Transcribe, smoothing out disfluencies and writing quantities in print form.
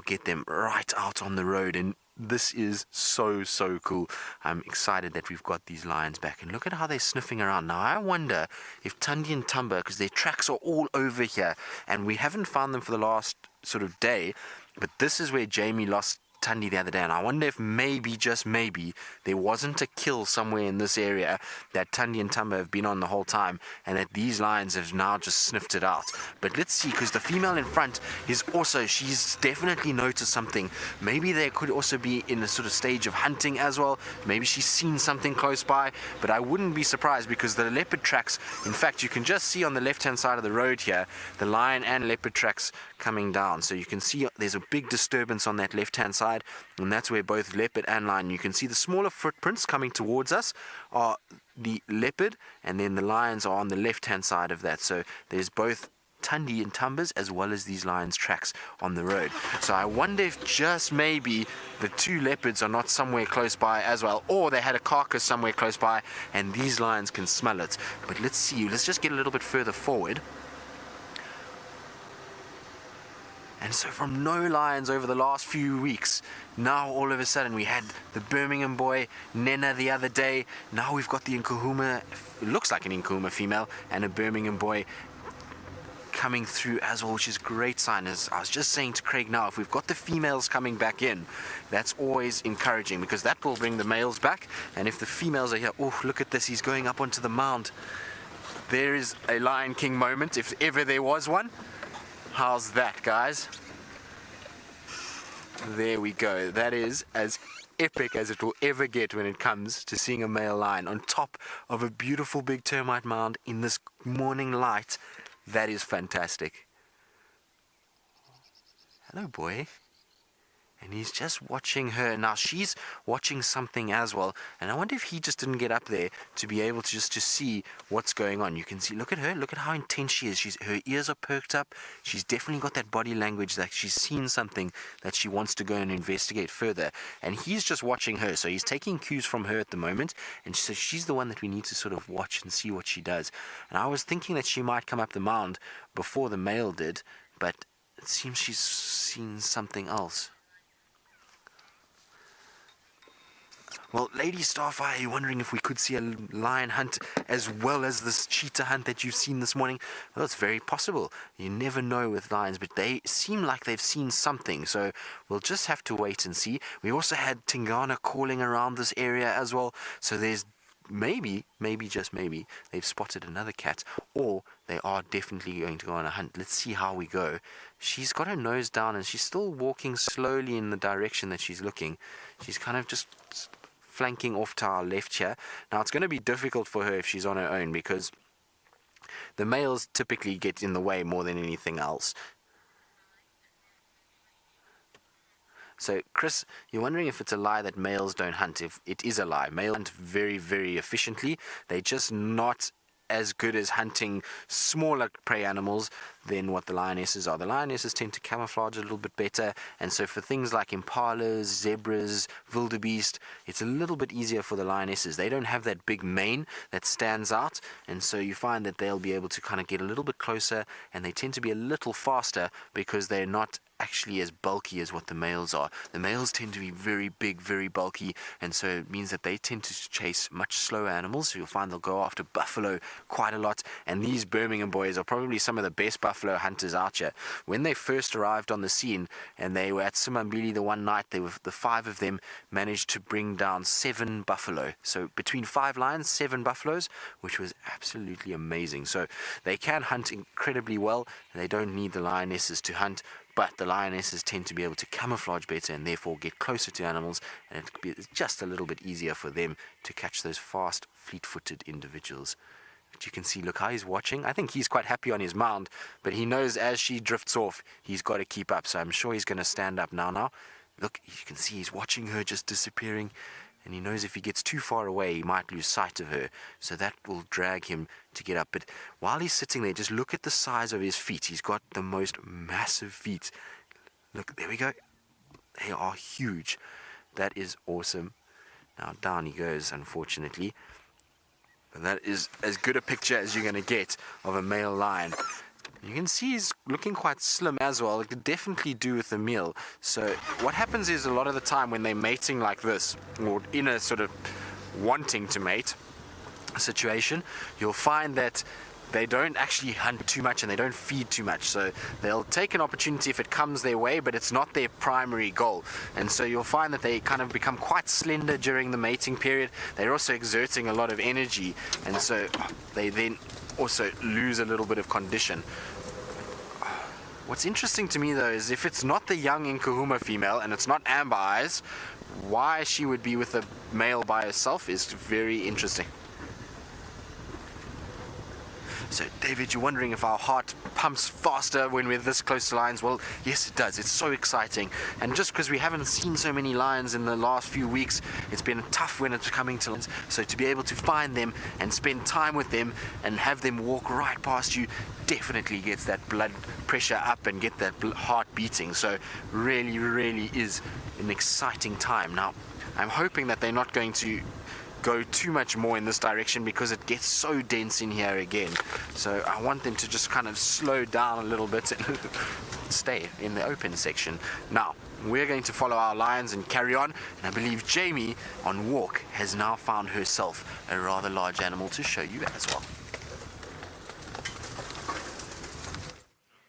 get them right out on the road, and this is so cool. I'm excited that we've got these lions back, and look at how they're sniffing around. Now I wonder if Thandi and Thamba, because their tracks are all over here and we haven't found them for the last sort of day, but this is where Jamie lost Thandi the other day, and I wonder if maybe, just maybe, there wasn't a kill somewhere in this area that Thandi and Thamba have been on the whole time, and that these lions have now just sniffed it out. But let's see, because the female in front is also, she's definitely noticed something. Maybe they could also be in a sort of stage of hunting as well. Maybe she's seen something close by, but I wouldn't be surprised, because the leopard tracks, in fact, you can just see on the left hand side of the road here, the lion and leopard tracks coming down. So you can see there's a big disturbance on that left hand side, and that's where both leopard and lion, you can see the smaller footprints coming towards us are the leopard, and then the lions are on the left hand side of that. So there's both Thandi and Thamba's as well as these lions' tracks on the road. So I wonder if just maybe the two leopards are not somewhere close by as well, or they had a carcass somewhere close by and these lions can smell it. But let's see, let's just get a little bit further forward. And so from no lions over the last few weeks, now all of a sudden we had the Birmingham boy, Nena, the other day. Now we've got the Nkuhuma, it looks like an Nkuhuma female, and a Birmingham boy coming through as well, which is a great sign. As I was just saying to Craig now, if we've got the females coming back in, that's always encouraging, because that will bring the males back. And if the females are here, oh, look at this, he's going up onto the mound. There is a Lion King moment, if ever there was one. How's that, guys? There we go. That is as epic as it will ever get when it comes to seeing a male lion on top of a beautiful big termite mound in this morning light. That is fantastic. Hello, boy. And he's just watching her. Now she's watching something as well, and I wonder if he just didn't get up there to be able to just to see what's going on. You can see, look at her, look at how intense she is. Her ears are perked up. She's definitely got that body language that she's seen something that she wants to go and investigate further, and he's just watching her. So he's taking cues from her at the moment, and so she's the one that we need to sort of watch and see what she does. And I was thinking that she might come up the mound before the male did, but it seems she's seen something else. Well, Lady Starfire, you're wondering if we could see a lion hunt as well as this cheetah hunt that you've seen this morning? Well, it's very possible. You never know with lions, but they seem like they've seen something, so we'll just have to wait and see. We also had Tingana calling around this area as well, so there's maybe, just maybe, they've spotted another cat, or they are definitely going to go on a hunt. Let's see how we go. She's got her nose down, and she's still walking slowly in the direction that she's looking. She's kind of just flanking off to our left here. Now it's going to be difficult for her if she's on her own, because the males typically get in the way more than anything else. So Chris, you're wondering if it's a lie that males don't hunt. If it is a lie, males hunt very efficiently. They're just not as good as hunting smaller prey animals than what the lionesses are. The lionesses tend to camouflage a little bit better, and so for things like impalas, zebras, wildebeest, it's a little bit easier for the lionesses. They don't have that big mane that stands out, and so you find that they'll be able to kind of get a little bit closer, and they tend to be a little faster because they're not actually as bulky as what the males are. The males tend to be very big, very bulky, and so it means that they tend to chase much slower animals. So you'll find they'll go after buffalo quite a lot, and these Birmingham boys are probably some of the best buffalo hunters out here. When they first arrived on the scene and they were at Simambili the one night, the 5 of them managed to bring down 7 buffalo. So between 5 lions, 7 buffaloes, which was absolutely amazing. So they can hunt incredibly well, and they don't need the lionesses to hunt. But the lionesses tend to be able to camouflage better and therefore get closer to animals, and it could be just a little bit easier for them to catch those fast, fleet-footed individuals. But you can see, look how he's watching. I think he's quite happy on his mound, but he knows as she drifts off, he's got to keep up. So I'm sure he's going to stand up now. Look, you can see he's watching her just disappearing, and he knows if he gets too far away, he might lose sight of her. So that will drag him to get up. But while he's sitting there, just look at the size of his feet. He's got the most massive feet. Look, there we go. They are huge. That is awesome. Now down he goes, unfortunately. But that is as good a picture as you're going to get of a male lion. You can see he's looking quite slim as well. It could definitely do with a meal. So what happens is a lot of the time when they're mating like this, or in a sort of wanting to mate situation, you'll find that they don't actually hunt too much and they don't feed too much. So they'll take an opportunity if it comes their way, but it's not their primary goal. And so you'll find that they kind of become quite slender during the mating period. They're also exerting a lot of energy, and so they then also lose a little bit of condition. What's interesting to me though is if it's not the young Nkahuma female and it's not Amber Eyes, why she would be with a male by herself is very interesting. So David, you're wondering if our heart pumps faster when we're this close to lions. Well, yes it does. It's so exciting. And just because we haven't seen so many lions in the last few weeks, it's been tough when it's coming to lions. So to be able to find them and spend time with them and have them walk right past you definitely gets that blood pressure up and get that heart beating. So really, really is an exciting time. Now, I'm hoping that they're not going to go too much more in this direction because it gets so dense in here again. So I want them to just kind of slow down a little bit and stay in the open section. Now we're going to follow our lions and carry on, and I believe Jamie on walk has now found herself a rather large animal to show you as well.